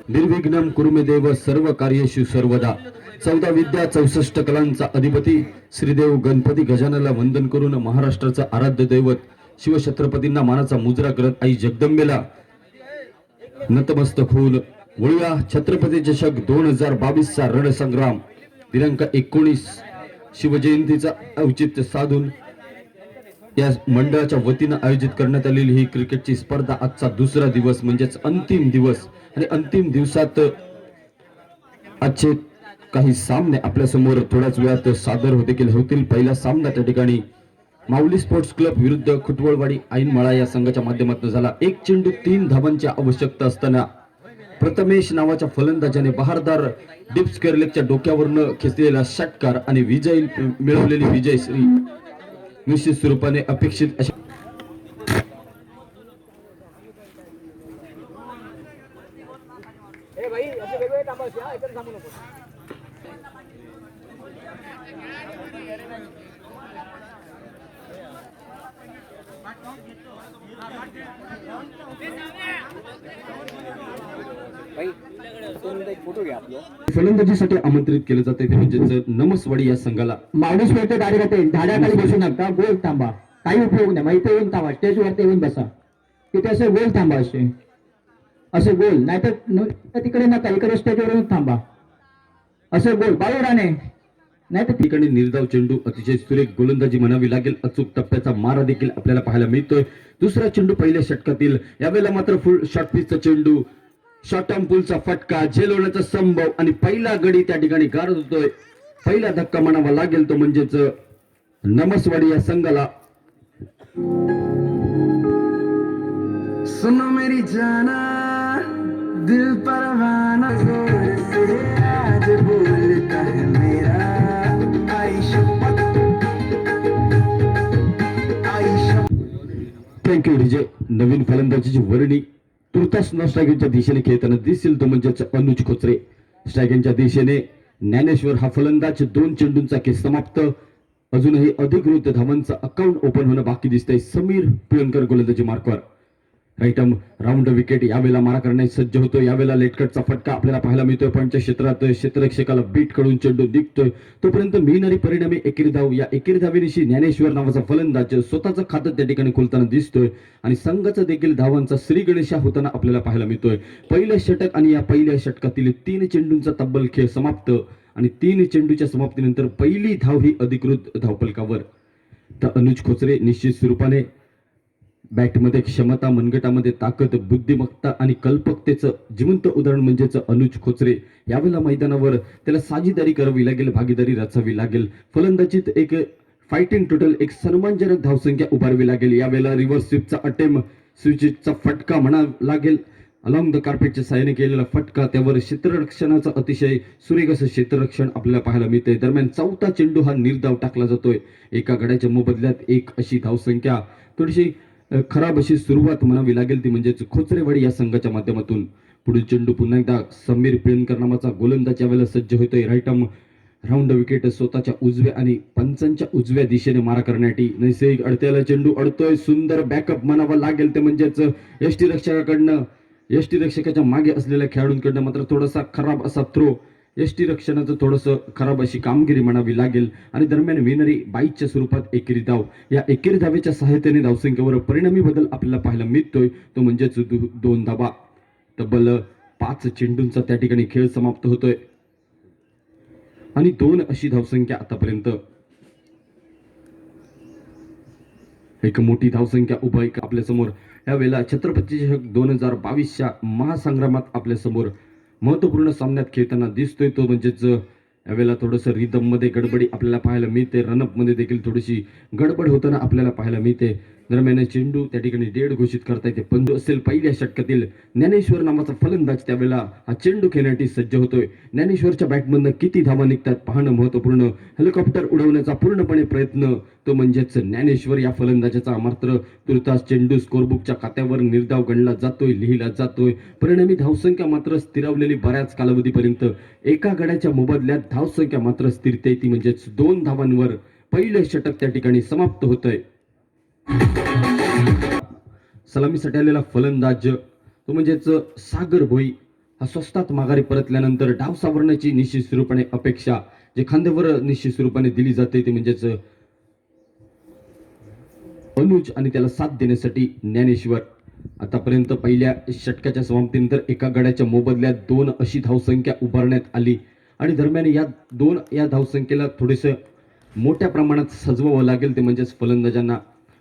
निर्विघ्नं कुरुमे देव सर्व कार्येषु सर्वदा. 14 विद्या 64 कलांचा अधिपती श्रीदेव गणपती गजाननाला वंदन करून महाराष्ट्राचा आराध्य दैवत शिवछत्रपतींना मानाचा मुजरा करत आई जगदंबेला नतमस्तक होऊन वळूया छत्रपती चषक 2022 चा रणसंग्राम. दिनांक 19 शिवजयंतीचा औचित्य साधून या मंडळाच्या वतीने आयोजित करण्यात आलेली ही क्रिकेटची स्पर्धा आजचा दुसरा दिवस म्हणजेच अंतिम दिवस. आणि अंतिम दिवसात आजचे काही सामने आपल्या समोर थोड्याच वेळात सादर होतील. पहिला सामना त्या ठिकाणी माऊली स्पोर्ट्स क्लब विरुद्ध खुटवळवाडी ऐनमाळा या संघाच्या माध्यमातून झाला. एक चेंडू 3 धावांची आवश्यकता असताना प्रथमेश नावाच्या फलंदाजाने बहारदार डिप्स केरलेकच्या डोक्यावरनं खेचलेला षटकार आणि विजय मिळवलेली विजयश्री निश्चित स्वरूपाने अपेक्षित अशा फलंदाजीसाठी आमंत्रित केले जाते ते म्हणजे नमसवाडी या संघाला. माणूस मिळते कार्यकर्ते झाडाखाली बसू नका, गोल थांबा, काही उपयोग नाही. माहिती येऊन थांबा, स्टेजवरती येऊन बसा. तिथे असे गोल थांबा, असे गोल, नाहीतर तिकडे नका, इकडे स्टेजवर येऊन थांबा. असे गोल बाळू राणे, नाहीतर ठिकाणी निर्धाव चेंडू अतिशय सुरेख गोलंदाजी म्हणावी लागेल. अचूक टप्प्याचा मारा देखील आपल्याला पाहायला मिळतोय. दुसरा चेंडू पहिल्या षटकातील, यावेळेला मात्र फुल शॉर्ट पिचचा चेंडू, शॉर्ट आर्म पुलचा फटका, झेल होण्याचा संभव आणि पहिला गडी त्या ठिकाणी गारद होतोय. पहिला धक्का म्हणावा लागेल तो म्हणजेच नमसवाडी या संघाला. सुनो मेरी जाना दिल परवाना जोर से आज बोलता है मेरा थँक्यू विजय. नवीन फलंदाजीची वर्णी तुर्तास न स्ट्रायकिंगच्या दिशेने खेळताना दिसेल तो म्हणजेच अनुज खोचरे. स्ट्रायकिंगच्या दिशेने ज्ञानेश्वर हा फलंदाज. 2 चेंडूंचा खेळ समाप्त. अजूनही अधिकृत धावांचं अकाउंट ओपन होणं बाकी दिसतंय. समीर पिळणकर गोलंदाजी मार्कवर. राईट आर्म राऊंड विकेट यावेळेला मारा करण्यास सज्ज होतो. यावेळेला लेटकटचा फटका आपल्याला पाहायला मिळतोय. पंच क्षेत्रात क्षेत्ररक्षकाला बीट कडून चेंडू निघतोय. तोपर्यंत मिळणारी परिणामी एकेरी धाव. या एकेरी धावेनिशी ज्ञानेश्वर नावाचा फलंदाज स्वतःचं खातं त्या ठिकाणी खोलताना दिसतोय आणि संघाचा देखील धावांचा श्री गणेशा होताना आपल्याला पाहायला मिळतोय. पहिलं षटक आणि या पहिल्या षटकातील 3 चेंडूंचा तब्बल खेळ समाप्त आणि 3 चेंडूच्या समाप्तीनंतर पहिली धाव ही अधिकृत धावफलकावर. तर अनुज खोचरे निश्चित स्वरूपाने बॅटमध्ये क्षमता, मनगटामध्ये ताकद, बुद्धिमत्ता आणि कल्पकतेचं जिवंत उदाहरण म्हणजेच अनुज खोचरे. यावेळेला मैदानावर त्याला साझीदारी करावी लागेल, भागीदारी रचावी लागेल. फलंदाजीत एक फायटिंग टोटल, एक सन्मानजनक धावसंख्या उभारवी लागेल. यावेळेला रिव्हर्स स्वीपचा अटेम्प्ट, स्विचचा फटका म्हणावा लागेल. अलॉंग द कार्पेटच्या साहाय्याने केलेला फटका, त्यावर क्षेत्ररक्षणाचं अतिशय सुरेख असं क्षेत्ररक्षण आपल्याला पाहायला मिळतंय. दरम्यान 4था चेंडू हा निर्धाव टाकला जातोय. एका गड्याच्या मोबदल्यात 1 अशी धावसंख्या. थोडीशी खराब अशी सुरुवात म्हणावी लागेल ती म्हणजेच खोचरेवाडी या संघाच्या माध्यमातून. पुढील चेंडू पुन्हा एकदा समीर पिळणकर नावाचा गोलंदाज यावेळेला सज्ज होतोय. राईट आर्म राऊंड विकेट स्वतःच्या उजव्या आणि पंचांच्या उजव्या दिशेने मारा करण्यासाठी. नैसर्गिक अडत्याला चेंडू अडतोय. सुंदर बॅकअप म्हणावा लागेल ते म्हणजेच यष्टी रक्षकाकडनं, यष्टी रक्षकाच्या मागे असलेल्या खेळाडूंकडनं मात्र थोडासा खराब असा थ्रो. यष्टी रक्षणाचं थोडंसं खराब अशी कामगिरी म्हणावी लागेल. आणि दरम्यान विनरी 22च्या स्वरूपात एकेरी धाव. या एकेरी धावेच्या सहाय्याने धावसंख्येवर परिणामी बदल आपल्याला पाहायला मिळतोय तो म्हणजेच 2 धावा. तब्बल 5 चेंडूंचा त्या ठिकाणी खेळ समाप्त होतोय आणि 2 अशी धावसंख्या आतापर्यंत. एक मोठी धावसंख्या उभा एक आपल्या समोर. यावेळेला छत्रपती चषक 2022च्या महासंग्रामात आपल्या समोर महत्वपूर्ण सामन्यात खेळताना दिसतोय तो म्हणजेच यावेळेला थोडंसं रिदम मध्ये गडबडी आपल्याला पाहायला मिळते. रनअप मध्ये देखील थोडीशी गडबड होताना आपल्याला पाहायला मिळते. दरम्यान चेंडू त्या ठिकाणी डेड घोषित करता येते. पंधू असेल पहिल्या षटकातील ज्ञानेश्वर नावाचा फलंदाज त्यावेळेला हा चेंडू खेळण्यासाठी सज्ज होतोय. ज्ञानेश्वरच्या बॅटमधनं किती धावा निघतात पाहणं महत्वपूर्ण. हेलिकॉप्टर उडवण्याचा पूर्णपणे प्रयत्न तो म्हणजेच ज्ञानेश्वर या फलंदाजाचा. मात्र तुर्तास चेंडू स्कोरबुकच्या खात्यावर निर्धाव गणला जातोय, लिहिला जातोय. परिणामी धावसंख्या मात्र स्थिरावलेली बऱ्याच कालावधीपर्यंत. एका गड्याच्या मोबदल्यात धावसंख्या मात्र स्थिरते ती म्हणजेच 2 धावांवर पहिलं षटक त्या ठिकाणी समाप्त होतंय. सलामीसाठी आलेला फलंदाज तो म्हणजेच सागर भोई हा स्वस्तात माघारी परतल्यानंतर डाव सावरण्याची निश्चित स्वरूपाने अपेक्षा जे खांद्यावर निश्चित स्वरूपाने दिली जाते ते म्हणजेच अनुज आणि त्याला साथ देण्यासाठी ज्ञानेश्वर. आतापर्यंत पहिल्या षटकाच्या समाप्तीनंतर एका गड्याच्या मोबदल्यात 2 अशी धावसंख्या उभारण्यात आली आणि दरम्यान या धावसंख्येला थोडेसे मोठ्या प्रमाणात सजवावं लागेल ते म्हणजेच फलंदाजांना.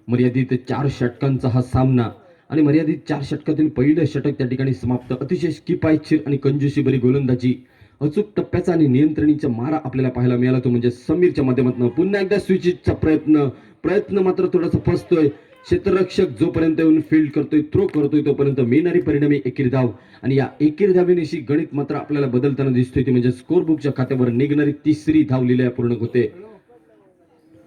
मर्यादित 4 षटकांचा हा सामना आणि मर्यादित 4 षटकातील पहिलं षटक त्या ठिकाणी समाप्त. अतिशय किफायतशीर आणि कंजूसीभरी गोलंदाजी, अचूक टप्प्याचा आणि नियंत्रणीचा मारा आपल्याला पाहायला मिळाला तो म्हणजे समीरच्या माध्यमातून. पुन्हा एकदा स्विचिंगचा प्रयत्न मात्र थोडासा फसतोय. क्षेत्ररक्षक जोपर्यंत येऊन फील्ड करतोय, थ्रो करतोय तोपर्यंत मिळणारी परिणामी एकेरी धाव आणि या एकेरी धावेनिशी गणित मात्र आपल्याला बदलताना दिसतोय ती म्हणजे स्कोर बुकच्या खात्यावर निघणारी 3री धाव लिहिल्या पूर्ण होते.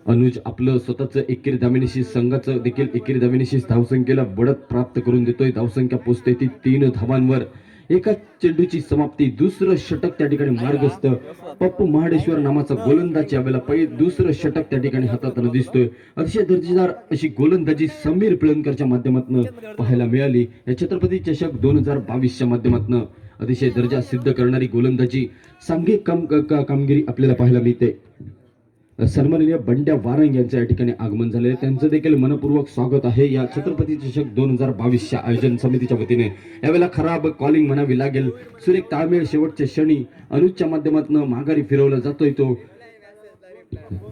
अनुज आपलं स्वतःचं एकेरी धावेनिशी संघाचं देखील एकेरी धावेनिशी धावसंख्येला बढत प्राप्त करून देतोय. धावसंख्या पोहोचते ती 3 धावांवर. एका चेंडूची समाप्ती, दुसरं षटक त्या ठिकाणी मार्गस्थ. पप्पू महाडेश्वर नावाचा गोलंदाज यावेळेला दुसरं षटक त्या ठिकाणी हाताळताना दिसतोय. अतिशय दर्जेदार अशी गोलंदाजी समीर पिळणकरच्या माध्यमातून पाहायला मिळाली. या छत्रपती चषक 2022च्या माध्यमातून अतिशय दर्जा सिद्ध करणारी गोलंदाजी, सांघिक कामगिरी आपल्याला पाहायला मिळते. सन्माननीय बंड्या वारंग यांचं या ठिकाणी आगमन झाले, त्यांचं देखील मनपूर्वक स्वागत आहे या छत्रपती चषक 2022च्या आयोजन समितीच्या वतीने. यावेळेला खराब कॉलिंग म्हणावी लागेल. सुरेख ताळमेळ शेवटच्या क्षणी अनुजच्या माध्यमातून माघारी फिरवला जातोय तो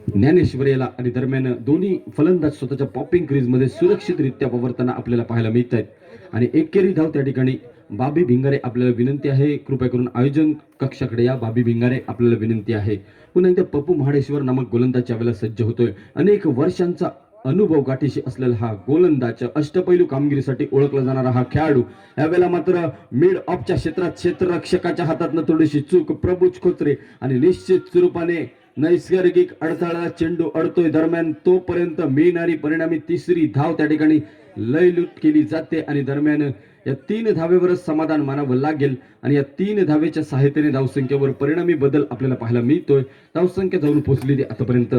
ज्ञानेश्वर याला आणि दरम्यान दोन्ही फलंदाज स्वतःच्या पॉपिंग क्रीजमध्ये सुरक्षितरित्या वावरताना आपल्याला पाहायला मिळत आहेत. आणि एकेरी धाव त्या ठिकाणी बाबी भिंगारे, आपल्याला विनंती आहे कृपया करून आयोजन कक्षाकडे या. बाबी भिंगारे आपल्याला विनंती आहे. पुन्हा एकदा पप्पू महाडेश्वर नामक गोलंदाज यावेळेला सज्ज होतोय. अनेक वर्षांचा अनुभव गाठीशी असलेला हा गोलंदाज, अष्टपैलू कामगिरीसाठी ओळखला जाणारा हा खेळाडू यावेळेला मात्र मिड ऑफच्या क्षेत्रात क्षेत्ररक्षकाच्या हातातनं थोडीशी चूक, प्रभूज खोचरे आणि निश्चित स्वरूपाने नैसर्गिक अडथळा चेंडू अडतोय. दरम्यान तोपर्यंत मिळणारी परिणामी 3री धाव त्या ठिकाणी लयलूट केली जाते आणि दरम्यान या 3 धावेवरच समाधान मानावं लागेल आणि या 3 धावेच्या सहाय्याने धावसंख्येवर परिणामी बदल आपल्याला पाहायला मिळतोय. धावसंख्या जाऊन पोहोचलेली आतापर्यंत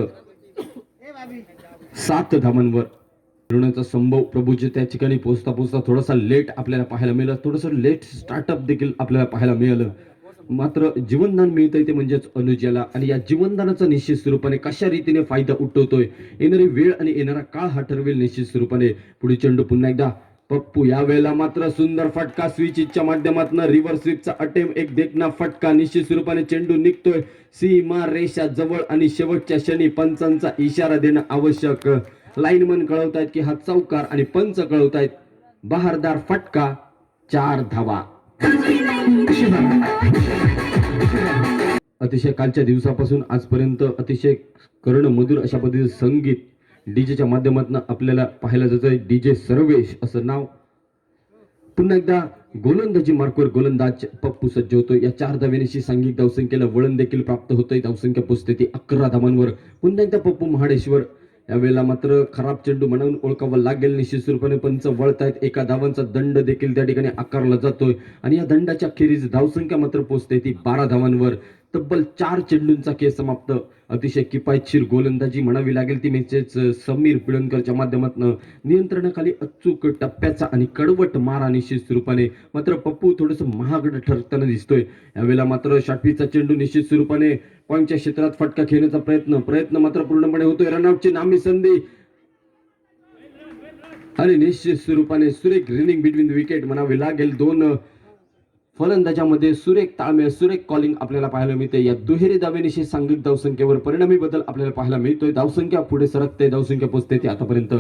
7 धावांवर. मिळवण्याचा संभव प्रभूचे त्या ठिकाणी पोहोचता थोडासा लेट आपल्याला पाहायला मिळालं, थोडंसं लेट स्टार्टअप देखील आपल्याला पाहायला मिळालं. मात्र जीवनदान मिळतंय ते म्हणजेच अनुज याला आणि या जीवनदानाचा निश्चित स्वरूपाने कशा रीतीने फायदा उठवतोय येणारी वेळ आणि येणारा काळ हा ठरवेल निश्चित स्वरूपाने. पुढे चेंडू पुन्हा एकदा पप्पू, यावेळेला मात्र सुंदर फटका स्विचच्या माध्यमातून रिव्हर्स स्वीपचा अटेम्प्ट, एक देखना फटका. निश्चित स्वरूपाने चेंडू निघतोय सीमा रेषा जवळ आणि शेवटच्या क्षणी पंचांचा इशारा देणं आवश्यक. लाईनमन कळवतायत की हा चौकार आणि पंच कळवतायत बहारदार फटका, 4 धावा. अतिशय कालच्या दिवसापासून आजपर्यंत अतिशय कर्णमधुर अशा पद्धतीचं संगीत डीजेच्या माध्यमातून आपल्याला पाहायला जातंय. डीजे सर्वेश असं नाव. पुन्हा एकदा गोलंदाजी मार्कवर गोलंदाज पप्पू सज्ज होतोय. या 4 धावेनिशी सांघिक धावसंख्येला वळण देखील प्राप्त होतंय. धावसंख्या पोहोचते ती 11 धावांवर. पुन्हा एकदा पप्पू महाडेश्वर, यावेळेला मात्र खराब चेंडू म्हणून ओळखावा लागेल. निश्चित स्वरूपाने पंच वळतायत. 1 धावांचा दंड देखील त्या ठिकाणी आकारला जातोय आणि या दंडाच्या खेरीज धावसंख्या मात्र पोहोचते ती 12 धावांवर. तब्बल 4 चेंडूंचा खेळ समाप्त. अतिशय किफायतशीर गोलंदाजी म्हणावी लागेल ती म्हणजेच समीर पिळणकरच्या माध्यमातून. नियंत्रणाखाली अचूक टप्प्याचा आणि कडवट मारा निश्चित स्वरूपाने. मात्र पप्पू थोडंसं महागड ठरताना दिसतोय. यावेळेला मात्र षटफीचा चेंडू निश्चित स्वरूपाने पॉईंटच्या क्षेत्रात फटका खेळण्याचा प्रयत्न मात्र पूर्णपणे होतोय. रनआउटची नामी संधी आणि निश्चित स्वरूपाने सुरेख रनिंग बिटवीन द विकेट म्हणावे लागेल. 2 फलंदाजामध्ये सुरेख ताळमेळ, सुरेख कॉलिंग आपल्याला पाहायला मिळते. या दुहेरी धावेनिशी सांघिक धावसंख्येवर परिणामी बदल आपल्याला पाहायला मिळतोय. धावसंख्या पुढे सरकते, धावसंख्या पोहोचते ती आतापर्यंत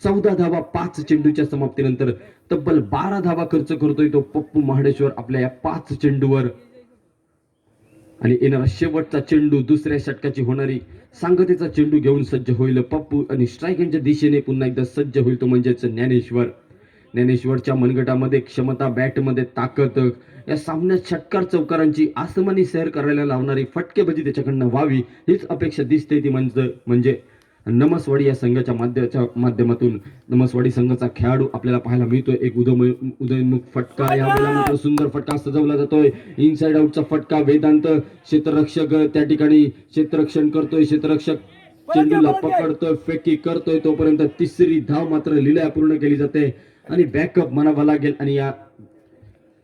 14 धावा 5 चेंडूच्या समाप्तीनंतर. तब्बल 12 धावा खर्च करतोय तो पप्पू महाडेश्वर आपल्या या 5 चेंडूवर. आणि येणारा शेवटचा चेंडू, दुसऱ्या षटकाची होणारी सांगतेचा चेंडू घेऊन सज्ज होईल पप्पू आणि स्ट्रायकिंगच्या दिशेने पुन्हा एकदा सज्ज होईल तो म्हणजेच ज्ञानेश्वरच्या मनगटामध्ये क्षमता, बॅटमध्ये ताकद, या सामन्यात षटकार चौकारांची आसमानी सैर करायला लावणारी फटकेबाजी त्याच्याकडनं व्हावी हीच अपेक्षा दिसते ती म्हणजे नमसवाडी या संघाच्या माध्यमातून. नमसवाडी संघाचा खेळाडू आपल्याला पाहायला मिळतोय. एक उदयोन्मुख फटका, यावेळेला मात्र सुंदर फटका सजवला जातोय. इनसाइड आउटचा फटका. वेदांत क्षेत्ररक्षक त्या ठिकाणी क्षेत्ररक्षण करतोय. क्षेत्ररक्षक चेंडूला पकडतोय, फेकी करतोय, तोपर्यंत तिसरी धाव मात्र लीला पूर्ण केली जाते आणि बॅकअप म्हणावा लागेल. आणि या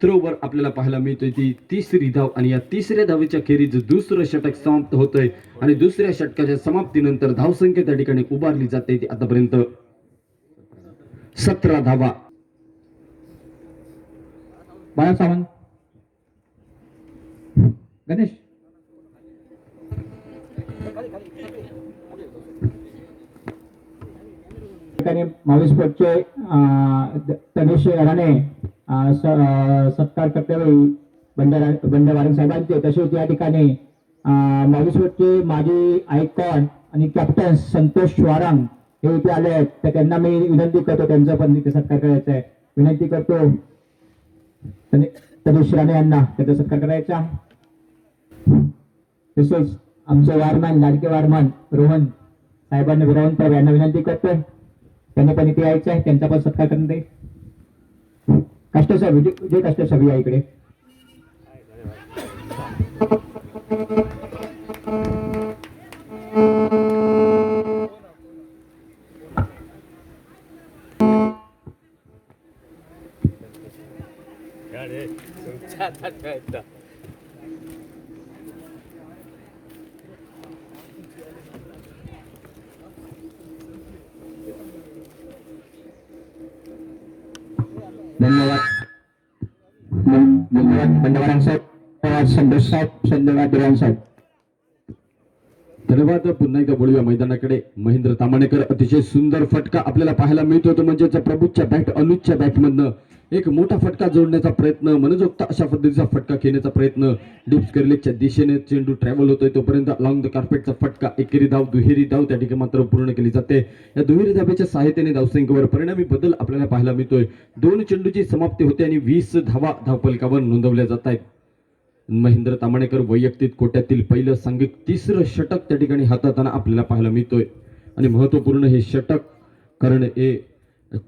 थ्रोवर आपल्याला पाहायला मिळतोय ती तिसरी धाव आणि या तिसऱ्या धावेच्या खेरीज दुसरं षटक समाप्त होतंय आणि दुसऱ्या षटकाच्या समाप्तीनंतर धावसंख्या त्या ठिकाणी उभारली जाते ती आतापर्यंत 17 धावा. बाळा सावंत, गणेश ठिकाणी 22 फूटचे तनिष राणे सत्कार कर्तव्य बंडवारक साहेबांचे, तसेच या ठिकाणी 22 फूटचे माजी आयकॉन आणि कॅप्टन संतोष वारंग हे इथे आले आहेत. तर त्यांना मी विनंती करतो, त्यांचा पण इथे सत्कार करायचा आहे. विनंती करतो तनिष राणे यांना त्याचा सत्कार करायचा. तसेच आमचे वारमॅन, लाडके वारमॅन रोहन साहेबांना विरावंतर यांना विनंती करतोय, त्यांनी पण इथे यायचं आहे, त्यांचा पण सत्कार करण्यात येईल. कष्टसाहेब, जे कष्टसाहेब या इकडे. धन्यवाद बंडवारक साहेब, संतोष साहेब, धन्यवाद दिवाण साहेब. धन्यवाद. पुन्हा एकदा बोलूया मैदानाकडे. महेंद्र तामाणेकर अतिशय सुंदर फटका आपल्याला पाहायला मिळतो, तो म्हणजे प्रभूच्या बॅट, अनुजच्या बॅटमधनं एक मोठा फटका जोडण्याचा प्रयत्न, मनोजोक्त अशा पद्धतीचा फटका खेळण्याचा प्रयत्न. डीप स्क्वेअरलेगच्या दिशेने चेंडू ट्रॅव्हल होतोय, तोपर्यंत अलॉंग द कार्पेटचा फटका, एकेरी धाव, दुहेरी धाव त्या ठिकाणी मात्र पूर्ण केली जाते. या दुहेरी धावेच्या सहाय्याने धावसंख्येवर परिणामी बदल आपल्याला पाहायला मिळतोय. 2 चेंडूची समाप्ती होते आणि 20 धावा धावफलकावर नोंदवल्या जात आहेत. महेंद्र तामाणेकर वैयक्तिक कोट्यातील पहिलं सांघिक तिसरं षटक त्या ठिकाणी हाताळताना आपल्याला पाहायला मिळतोय आणि महत्वपूर्ण हे षटक, कारण हे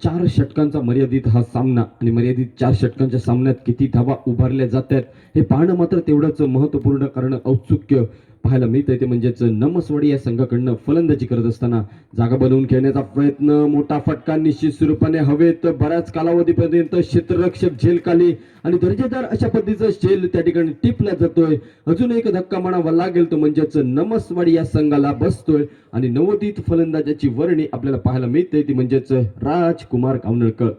4 षटकांचा मर्यादित हा सामना आणि मर्यादित 4 षटकांच्या सामन्यात किती धावा उभारल्या जातात हे पाहणं मात्र तेवढंच महत्वपूर्ण, कारण औत्सुक्य पाहायला मिळतंय ते म्हणजेच नमसवाडी या संघाकडनं फलंदाजी करत असताना जागा बनवून खेळण्याचा प्रयत्न, मोठा फटका निश्चित स्वरूपाने हवेत बऱ्याच कालावधीपर्यंत क्षेत्ररक्षक झेलखाली आणि दर्जेदार अशा पद्धतीचा झेल त्या ठिकाणी टिपला जातोय. अजून एक धक्का म्हणावा लागेल तो म्हणजेच नमसवाडी या संघाला बसतोय आणि नवोदित फलंदाजाची वर्णी आपल्याला पाहायला मिळते ती म्हणजेच राजकुमार कावनळकर.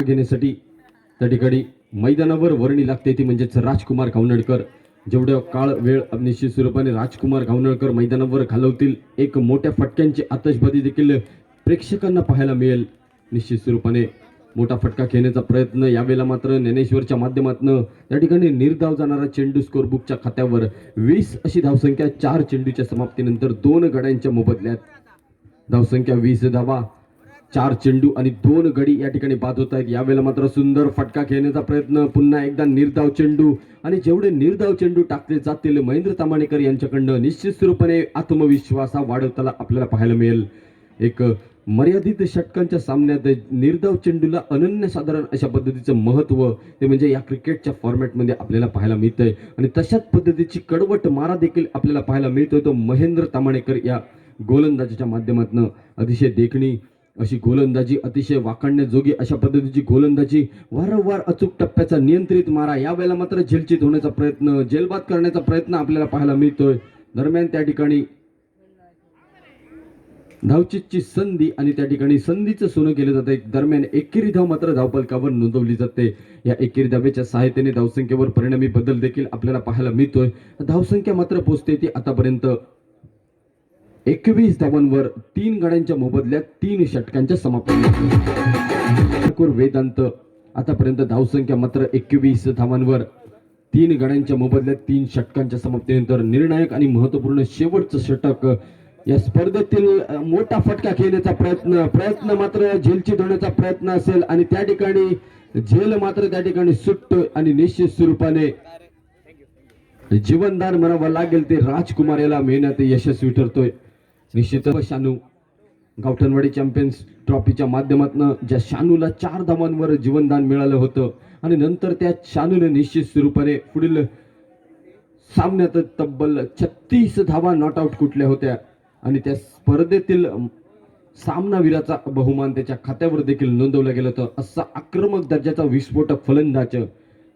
घेण्यासाठी त्या ठिकाणी मैदानावर वर्णी लागते ती म्हणजेच राजकुमार कावनळकर. जेवढ्या काळ वेळ निश्चित स्वरूपाने राजकुमार कावनळकर मैदानावर घालवतील, एक मोठ्या फटक्यांची आतषबाजी देखील प्रेक्षकांना पाहायला मिळेल. निश्चित स्वरूपाने मोठा फटका खेळण्याचा प्रयत्न, यावेळेला मात्र ज्ञानेश्वरच्या माध्यमातून त्या ठिकाणी निर्धाव जाणारा चेंडू स्कोरबुकच्या खात्यावर 20 अशी धावसंख्या 4 चेंडूच्या समाप्तीनंतर 2 गड्यांच्या मोबदल्यात. धावसंख्या 20 धावा, 4 चेंडू आणि 2 गडी या ठिकाणी बाद होत आहेत. यावेळेला मात्र सुंदर फटका खेळण्याचा प्रयत्न, पुन्हा एकदा निर्धाव चेंडू आणि जेवढे निर्धाव चेंडू टाकले जातील महेंद्र तामाणेकर यांच्याकडनं निश्चित स्वरूपाने आत्मविश्वास हा वाढवताना आपल्याला पाहायला मिळेल. एक मर्यादित षटकांच्या सामन्यात निर्धाव चेंडूला अनन्यसाधारण अशा पद्धतीचं महत्त्व ते म्हणजे या क्रिकेटच्या फॉर्मॅटमध्ये आपल्याला पाहायला मिळतंय आणि तशाच पद्धतीची कडवट मारा देखील आपल्याला पाहायला मिळतोय तो महेंद्र तामाणेकर या गोलंदाजीच्या माध्यमातून. अतिशय देखणी अशी गोलंदाजी, अतिशय वाखाणण्याजोगी अशा पद्धतीची गोलंदाजी, वारंवार अचूक टप्प्याचा नियंत्रित मारा, यावेळेला मात्र झेलचित होण्याचा प्रयत्न, जेलबाद करण्याचा प्रयत्न आपल्याला पाहायला मिळतोय. दरम्यान त्या ठिकाणी धावचीतची संधी आणि त्या ठिकाणी संधीचं सोनं केलं जातं. दरम्यान एकेरी धाव मात्र धावफलकावर नोंदवली जाते. या एकेरी धावेच्या सहायतेने धावसंख्येवर परिणामी बदल देखील आपल्याला पाहायला मिळतोय. धावसंख्या मात्र पोहोचते ती आतापर्यंत 21 धावांवर 3 गड्यांच्या मोबदल्यात 3 षटकांच्या समाप्ती. वेदांत आतापर्यंत धावसंख्या मात्र 21 धावांवर 3 गड्यांच्या मोबदल्यात 3 षटकांच्या समाप्तीनंतर निर्णायक आणि महत्वपूर्ण शेवटचं षटक. या स्पर्धेतील मोठा फटका खेळण्याचा प्रयत्न मात्र झेलचित होण्याचा प्रयत्न असेल आणि त्या ठिकाणी झेल मात्र त्या ठिकाणी सुटतोय आणि निश्चित स्वरूपाने जीवनदान म्हणावं लागेल ते राजकुमार याला मिळण्यात यशस्वी ठरतोय. निश्चित शानू गावठणवाडी चॅम्पियन्स ट्रॉफीच्या माध्यमातून ज्या शानूला 4 धावांवर जीवनदान मिळालं होतं आणि नंतर त्या शानूने निश्चित स्वरूपाने पुढील सामन्यात तब्बल 36 धावा नॉट आउट कुठल्या होत्या आणि त्या स्पर्धेतील सामनावीराचा बहुमान त्याच्या खात्यावर देखील नोंदवला गेला होता. असा आक्रमक दर्जाचा विस्फोटक फलंदाज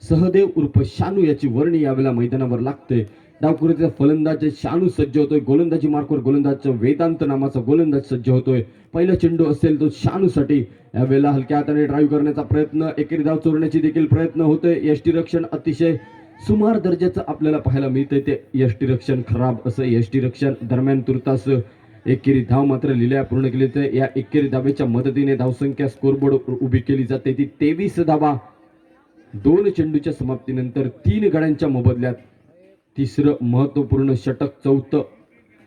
सहदेव उर्फ शानू याची वर्णी यावेळेला मैदानावर लागते. डावखुरीचा फलंदाज शानू सज्ज होतोय. गोलंदाजी मार्कवर गोलंदाज वेदांत नावाचा गोलंदाज सज्ज होतोय. पहिला चेंडू असेल तो शानूसाठी. यावेळेला हलक्या हाताने ड्राईव्ह करण्याचा प्रयत्न, एकेरी धाव चोरण्याची देखील प्रयत्न होतोय. यष्टीरक्षण अतिशय सुमार दर्जाचं आपल्याला पाहायला मिळतंय. ते यष्टीरक्षण खराब असं यष्टीरक्षण दरम्यान तुर्तास एकेरी धाव मात्र लिहिल्या पूर्ण केली जाते. या एकेरी धावेच्या मदतीने धावसंख्या स्कोरबोर्ड उभी केली जाते ती 23 धावा. 2 चेंडूच्या समाप्तीनंतर 3 गड्यांच्या मोबदल्यात तिसरं महत्वपूर्ण षटक, चौथं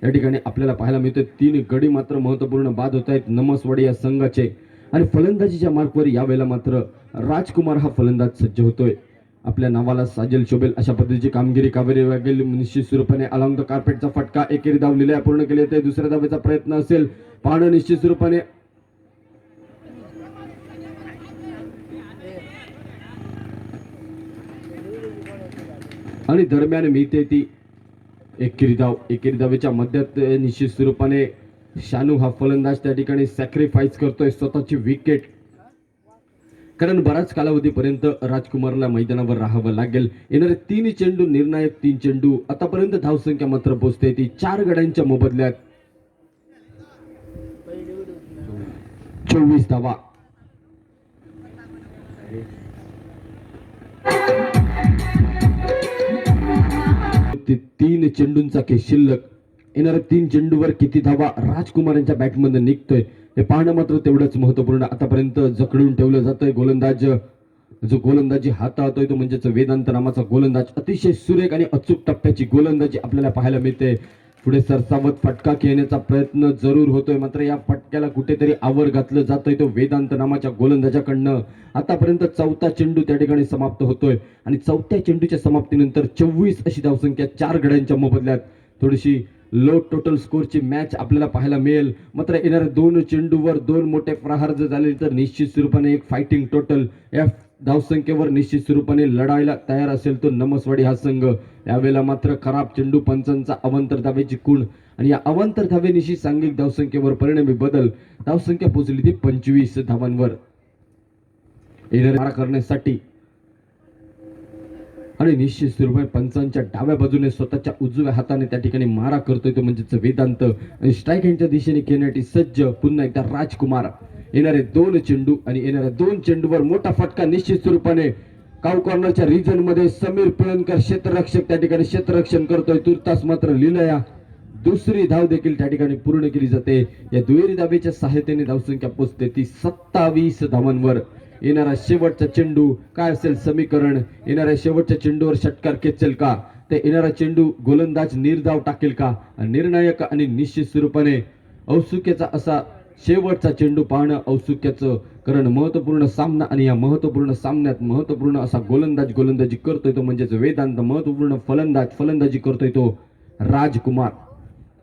या ठिकाणी आपल्याला पाहायला मिळतं. 3 गडी मात्र महत्वपूर्ण बाद होत आहेत नमसवाडी या संघाचे. आणि फलंदाजीच्या मार्कवर यावेळेला मात्र राजकुमार हा फलंदाज सज्ज होतोय. आपल्या नावाला साजेल शोभेल अशा पद्धतीची कामगिरी कावेरी वागेल. निश्चित स्वरूपाने अलॉंग द कार्पेटचा फटका, एकेरी धाव लिहिल्या पूर्ण केली जाते. दुसऱ्या धावेचा प्रयत्न असेल पाहणं निश्चित स्वरूपाने आणि दरम्यान मिळते ती एकेरी धाव. एकेरी धावेच्या मध्यात निश्चित स्वरूपाने शानू हा फलंदाज त्या ठिकाणी सॅक्रिफाईस करतोय स्वतःची विकेट, कारण बराच कालावधीपर्यंत राजकुमारला मैदानावर राहावं लागेल. येणारे 3 चेंडू निर्णायक 3 चेंडू. आतापर्यंत धावसंख्या मात्र पोहोचते ती 4 गड्यांच्या मोबदल्यात 24 धावा. ते 3 चेंडूंचा खेळ शिल्लक. येणाऱ्या 3 चेंडूवर किती धावा राजकुमार यांच्या बॅटमध्ये निघतोय हे पाहणं मात्र तेवढंच महत्वपूर्ण. आतापर्यंत जखडून ठेवलं जातंय. गोलंदाज जो गोलंदाजी हाताळतोय तो म्हणजेच वेदांत नावाचा गोलंदाज. अतिशय सुरेख आणि अचूक टप्प्याची गोलंदाजी आपल्याला पाहायला मिळते. पुढे सरसावत फटका खेळण्याचा प्रयत्न जरूर होतोय, मात्र या फटक्याला कुठेतरी आवर घातलं जातोय तो वेदांत नावाच्या गोलंदाजाकडनं. आतापर्यंत 4था चेंडू त्या ठिकाणी समाप्त होतोय आणि 4थ्या चेंडूच्या समाप्तीनंतर 24 अशी धावसंख्या 4 गड्यांच्या मोबदल्यात. थोडीशी लो टोटल स्कोरची मॅच आपल्याला पाहायला मिळेल. मात्र येणाऱ्या 2 चेंडूवर 2 मोठे प्रहार जर झाले तर निश्चित स्वरूपाने एक फायटिंग टोटल या धावसंख्येवर निश्चित स्वरूपाने लढायला तयार असेल तो नमसवाडी हा संघ. यावेळेला मात्र खराब चेंडू, पंचांचा अवांतर धावेची खूण आणि या अवांतर धावेनिशी सांघिक धावसंख्येवर परिणामी बदल. धावसंख्या पोहोचली ती 25 धावांवर. येणारे मारा करण्यासाठी आणि निश्चित स्वरूपाने पंचांच्या डाव्या बाजूने स्वतःच्या उजव्या हाताने त्या ठिकाणी मारा करतोय तो म्हणजेच वेदांत. आणि स्ट्राईक यांच्या दिशेने खेळण्यासाठी सज्ज पुन्हा एकदा राजकुमार. येणारे 2 चेंडू आणि येणाऱ्या 2 चेंडूवर मोठा फटका निश्चित स्वरूपाने काउ कॉर्नरच्या रिजन मध्ये समीर पिळणकर क्षेत्ररक्षक त्या ठिकाणी क्षेत्ररक्षण करतोय. तुर्तास मात्र लिलया दुसरी धाव देखील त्या ठिकाणी पूर्ण केली जाते. या दुहेरी धावेच्या सहाय्यतेने धावसंख्या पोहोचते ती 27 धावांवर. येणारा शेवटचा चेंडू काय असेल समीकरण. येणाऱ्या शेवटच्या चेंडूवर षटकार खेचेल का, ते येणारा चेंडू गोलंदाज निर्धाव टाकेल का. निर्णायक आणि निश्चित स्वरूपाने औत्सुक्याचा असा शेवटचा चेंडू पाहणं औत्सुक्याचं, कारण महत्वपूर्ण सामना आणि या महत्वपूर्ण सामन्यात महत्वपूर्ण असा गोलंदाजी करतोय तो म्हणजेच वेदांत. महत्वपूर्ण फलंदाजी करतोय तो राजकुमार.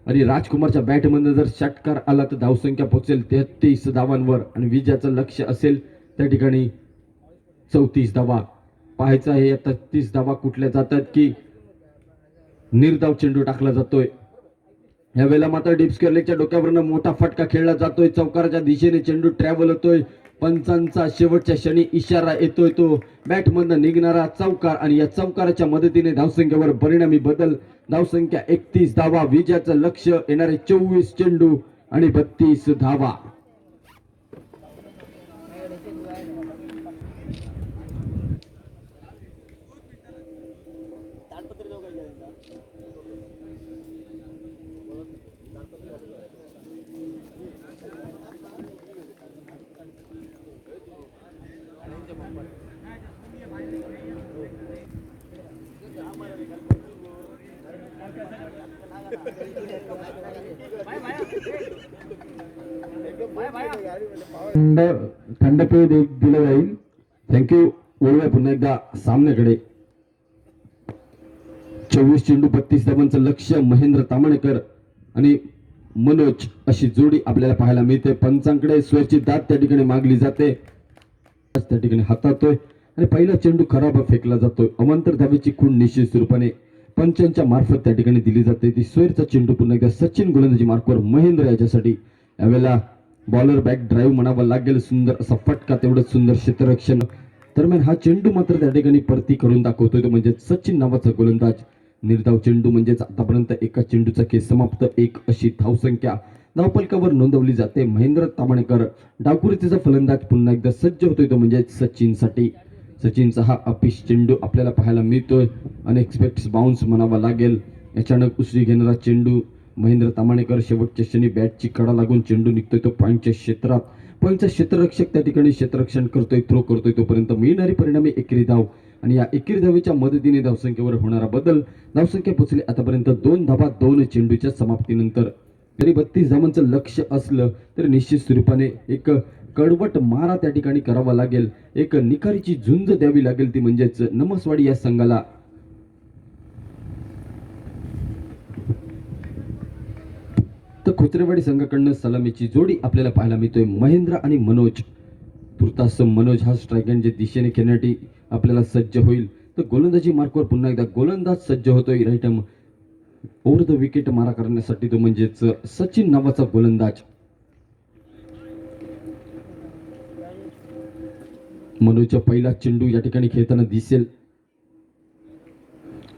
आणि राजकुमारच्या बॅटमध्ये जर षटकार आला तर धावसंख्या पोहोचेल 33 धावांवर आणि विजयाचं लक्ष असेल त्या ठिकाणी 34 धावा. पाहायचं आहे या 33 धावा कुठल्या जातात की निर्धाव चेंडू टाकला जातोय. यावेळेला मात्र डिप्सकर लेगच्या डोक्यावरनं मोठा फटका खेळला जातोय. चौकाराच्या दिशेने चेंडू ट्रॅव्हल होतोय. पंचांचा शेवटच्या क्षणी इशारा येतोय तो बॅटमधनं निघणारा चौकार आणि या चौकाराच्या मदतीने धावसंख्येवर परिणामी बदल. धावसंख्या 31 धावा. विजयाचं लक्ष येणारे 24 चेंडू आणि 32 धावा. थंड पेय दिलं जाईल. थँक्यू. वळूया पुन्हा एकदा सामन्याकडे. 24 चेंडू 32 धावांचं लक्ष. महेंद्र तामणकर आणि मनोज अशी जोडी आपल्याला पाहायला मिळते. पंचांकडे स्वरची दात त्या ठिकाणी मागली जाते. त्या ठिकाणी हातातोय आणि पहिला चेंडू खराब फेकला जातोय. अवांतर धावेची खूण निश्चित स्वरूपाने पंचांच्या मार्फत त्या ठिकाणी दिली जाते. ती स्वरचा चेंडू पुन्हा एकदा सचिन गोलंदाजी मार्कवर महेंद्र याच्यासाठी. यावेळेला बॉलर बॅक ड्राईव्ह म्हणावा लागेल. सुंदर असा फटका, तेवढंच सुंदर क्षेत्ररक्षण दरम्यान हा चेंडू मात्र त्या ठिकाणी परती करून दाखवतोय तो म्हणजे सचिन नावाचा गोलंदाज. निर्धाव चेंडू म्हणजेच आतापर्यंत एका चेंडूचा खेळ समाप्त. 1 अशी धावसंख्या धावफलकावर नोंदवली जाते. महेंद्र तामणेकर डावखुरीचा फलंदाज पुन्हा एकदा सज्ज होतोय तो म्हणजे सचिनसाठी. सचिनचा हा अपिश चेंडू आपल्याला पाहायला मिळतोय. अनएक्सपेक्ट बाउन्स म्हणावा लागेल. अचानक उसळी घेणारा चेंडू महेंद्र तामणेकर शेवटच्या क्षणी बॅटची कडा लागून चेंडू निघतोय तो पॉईंटच्या क्षेत्रात. पॉईंटचा क्षेत्ररक्षक त्या ठिकाणी क्षेत्ररक्षण करतोय, थ्रो करतोय. तोपर्यंत मिळणारी परिणामी एकेरी धाव आणि या एकेरी धावेच्या मदतीने धावसंख्येवर होणारा बदल. धावसंख्या पोहोचली आतापर्यंत 2 धावा 2 चेंडूच्या समाप्तीनंतर. जरी 32 धावांचं लक्ष असलं तरी निश्चित स्वरूपाने एक कडवट मारा त्या ठिकाणी करावा लागेल. एक निखारीची झुंज द्यावी लागेल, ती म्हणजेच नमसवाडी या संघाला. तर खोचरेवाडी संघाकडनं सलामीची जोडी आपल्याला पाहायला मिळतोय. महेंद्र आणि मनोज. तुर्तास मनोज हा स्ट्राईक एंडच्या दिशेने खेळण्यासाठी आपल्याला सज्ज होईल. तर गोलंदाजी मार्कवर पुन्हा एकदा गोलंदाज सज्ज होतोय. राईट ओव्हर द विकेट मारा करण्यासाठी तो म्हणजेच सचिन नावाचा गोलंदाज. मनोजचा पहिला चेंडू या ठिकाणी खेळताना दिसेल.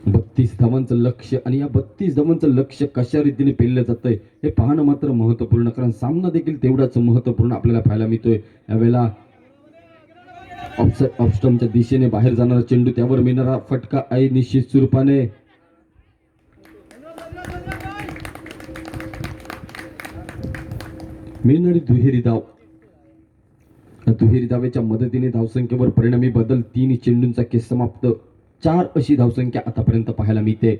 32 धावांचं लक्ष आणि या 32 धावांचं लक्ष कशा रीतीने पेललं जातंय हे पाहणं मात्र महत्वपूर्ण, कारण सामना देखील तेवढाच महत्वपूर्ण आपल्याला पाहायला मिळतोय. यावेळेला ऑफस्टम्पच्या दिशेने बाहेर जाणारा चेंडू, त्यावर मिळणारा फटका आहे निश्चित स्वरूपाने. मिळणारी दुहेरी धाव. दुहेरी धावेच्या मदतीने धावसंख्येवर परिणामी बदल. 3 चेंडूंचा खेळ समाप्त. 4 अशी धावसंख्या आतापर्यंत पाहायला मिळते.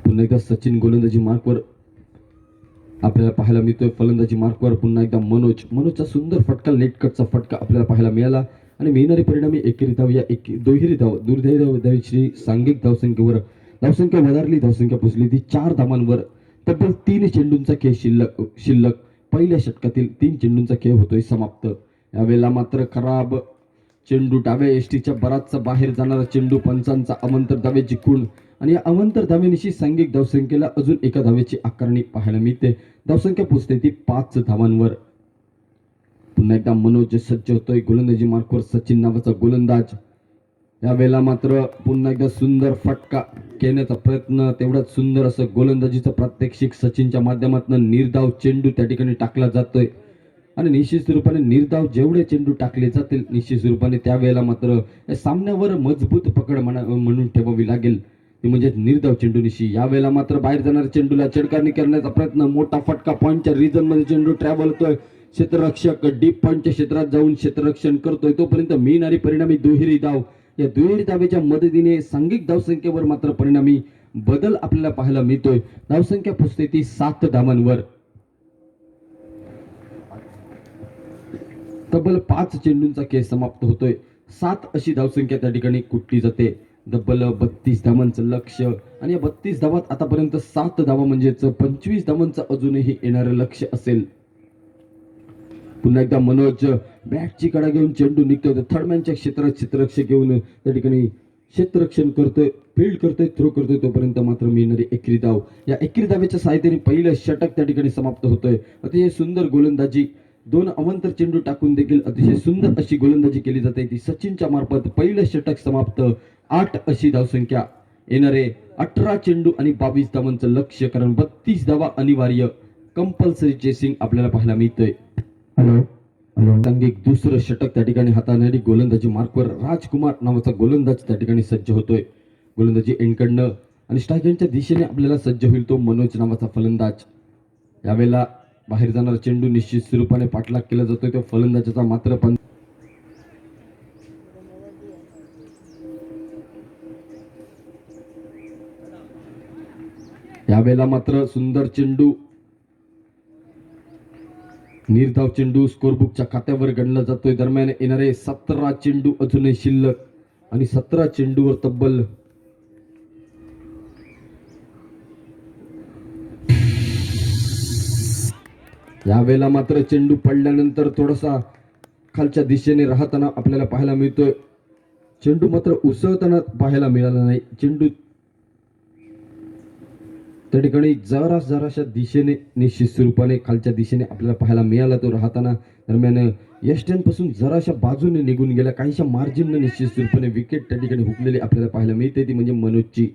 पुन्हा एकदा सचिन गोलंदाजी मार्कवर आपल्याला पाहायला मिळतोय. फलंदाजी मार्कवर पुन्हा एकदा मनोजचा सुंदर फटका, लेट कटचा फटका आपल्याला पाहायला मिळाला आणि मिळणारी परिणामी एकेरी धाव. या दुहेरी धावेची सांघिक धावसंख्येवर धावसंख्या वधारली. धावसंख्या पोहोचली ती 4 धावांवर. तब्बल 3 चेंडूंचा खेळ शिल्लक. पहिल्या षटकातील 3 चेंडूंचा खेळ होतोय समाप्त. यावेळेला मात्र खराब चेंडू, डाव्या एसटीच्या बराचसा बाहेर जाणारा चेंडू, पंचांचा अवांतर धावेची खूण आणि या अवांतर धावेनिशी सांघिक धावसंख्येला अजून एका धावेची आकारणी पाहायला मिळते. धावसंख्या पोहोचते ती 5 धावांवर. पुन्हा एकदा मनोज सज्ज होतोय. गोलंदाजी मार्कवर सचिन नावाचा गोलंदाज. यावेळेला मात्र पुन्हा एकदा सुंदर फटका खेळण्याचा प्रयत्न, तेवढाच सुंदर असं गोलंदाजीचं प्रात्यक्षिक सचिनच्या माध्यमातून. निर्धाव चेंडू त्या ठिकाणी टाकला जातोय आणि निश्चित स्वरूपाने निर्धाव जेवढे चेंडू टाकले जातील निश्चित स्वरूपाने त्यावेळेला मात्र या सामन्यावर मजबूत पकड म्हणून ठेवावी लागेल, ती म्हणजे निर्धाव चेंडूनिशी. यावेळेला मात्र बाहेर जाणाऱ्या चेंडूला चेडकारणी करण्याचा प्रयत्न. मोठा फटका, पॉईंटच्या रिजन मध्ये चेंडू ट्रॅव्हल होतोय. क्षेत्ररक्षक डीप पॉईंटच्या क्षेत्रात जाऊन क्षेत्ररक्षण करतोय. तोपर्यंत मिळणारी परिणामी दुहेरी धाव. या दुहेरी धावेच्या मदतीने सांघिक धावसंख्येवर मात्र परिणामी बदल आपल्याला पाहायला मिळतोय. धावसंख्या पोहोचते ती 7 धावांवर. तब्बल 5 चेंडूंचा खेळ समाप्त होतोय. 7 अशी धावसंख्या त्या ठिकाणी कुठली जाते. तब्बल 32 धावांचं लक्ष आणि या 32 धावात आतापर्यंत 7 धावा म्हणजेच 25 धावांचं अजूनही येणारं लक्ष असेल. पुन्हा एकदा मनोज बॅटची कडा घेऊन चेंडू निघतोय. थर्डमॅनच्या क्षेत्रात क्षेत्ररक्षक घेऊन त्या ठिकाणी क्षेत्ररक्षण करतोय, फील्ड करतोय, थ्रो करतोय. तोपर्यंत मात्र मिळणारी एकेरी धाव. या एकेरी धावेच्या सहाय्याने पहिलं षटक त्या ठिकाणी समाप्त होतोय. अतिशय सुंदर गोलंदाजी, 2 अवांतर चेंडू टाकून देखील अतिशय सुंदर अशी गोलंदाजी केली जाते ती सचिनच्या मार्फत. पहिलं षटक समाप्त. 8 अशी धावसंख्या. येणारे 18 चेंडू आणि 22 धावांचं लक्ष्य, कारण 32 धावा अनिवार्य. कंपल्सरी चेसिंग आपल्याला पाहायला मिळतंय. सांघिक दुसरं षटक त्या ठिकाणी हाताळणारी गोलंदाजी मार्कवर राजकुमार नावाचा गोलंदाज त्या ठिकाणी सज्ज होतोय. गोलंदाजी एंडकडनं आणि स्ट्राईक एंडच्या दिशेने आपल्याला सज्ज होईल तो मनोज नावाचा फलंदाज. यावेळेला बाहेर जाणारा चेंडू निश्चित स्वरूपाने पाठलाग केला जातोय तो फलंदाजाचा मात्र. पण यावेळेला मात्र सुंदर चेंडू, निर्धाव चेंडू स्कोरबुकच्या खात्यावर गणला जातोय. दरम्यान येणारे 17 चेंडू अजूनही शिल्लक आणि 17 चेंडूवर तब्बल यावेळेला मात्र चेंडू पडल्यानंतर थोडासा खालच्या दिशेने राहताना आपल्याला पाहायला मिळतोय. चेंडू मात्र उसळताना पाहायला मिळाला नाही. चेंडू त्या ठिकाणी जराशा दिशेने निश्चित स्वरूपाने खालच्या दिशेने आपल्याला पाहायला मिळाला तो राहताना. दरम्यान यष्ट्यांपासून जराशा बाजूने निघून गेला. काहीशा मार्जिनने निश्चित स्वरूपाने विकेट त्या ठिकाणी हुकलेली आपल्याला पाहायला मिळते, ती म्हणजे मनोजची.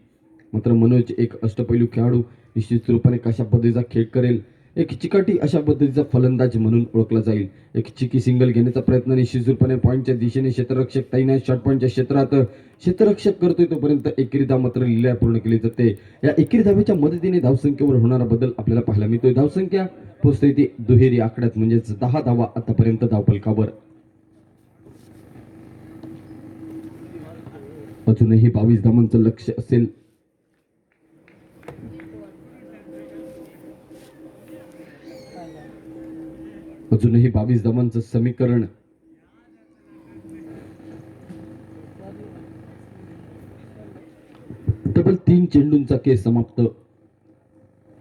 मात्र मनोज एक अष्टपैलू खेळाडू निश्चित स्वरूपाने कशा पद्धतीचा खेळ करेल, एक चिकाटी अशा पद्धतीचा फलंदाज म्हणून ओळखला जाईल. एक चिकी सिंगल घेण्याचा प्रयत्न निश्चित स्वरूपाने पॉईंटच्या दिशेने क्षेत्ररक्षक तैनात शॉर्ट पॉईंटच्या क्षेत्रात क्षेत्ररक्षक करतोय, तोपर्यंत एकेरी धाव मात्र लिलाव पूर्ण केली जाते. या एकेरी धावेच्या मदतीने धावसंख्येवर होणारा बदल आपल्याला पाहायला मिळतोय. धावसंख्या पोहोचते ती दुहेरी आकड्यात, म्हणजेच 10 धावा आतापर्यंत धावफलकावर. अजूनही 22 धावांचं लक्ष असेल. अजूनही 22 धावांचं समीकरण. तब्बल 3 चेंडूंचा खेळ समाप्त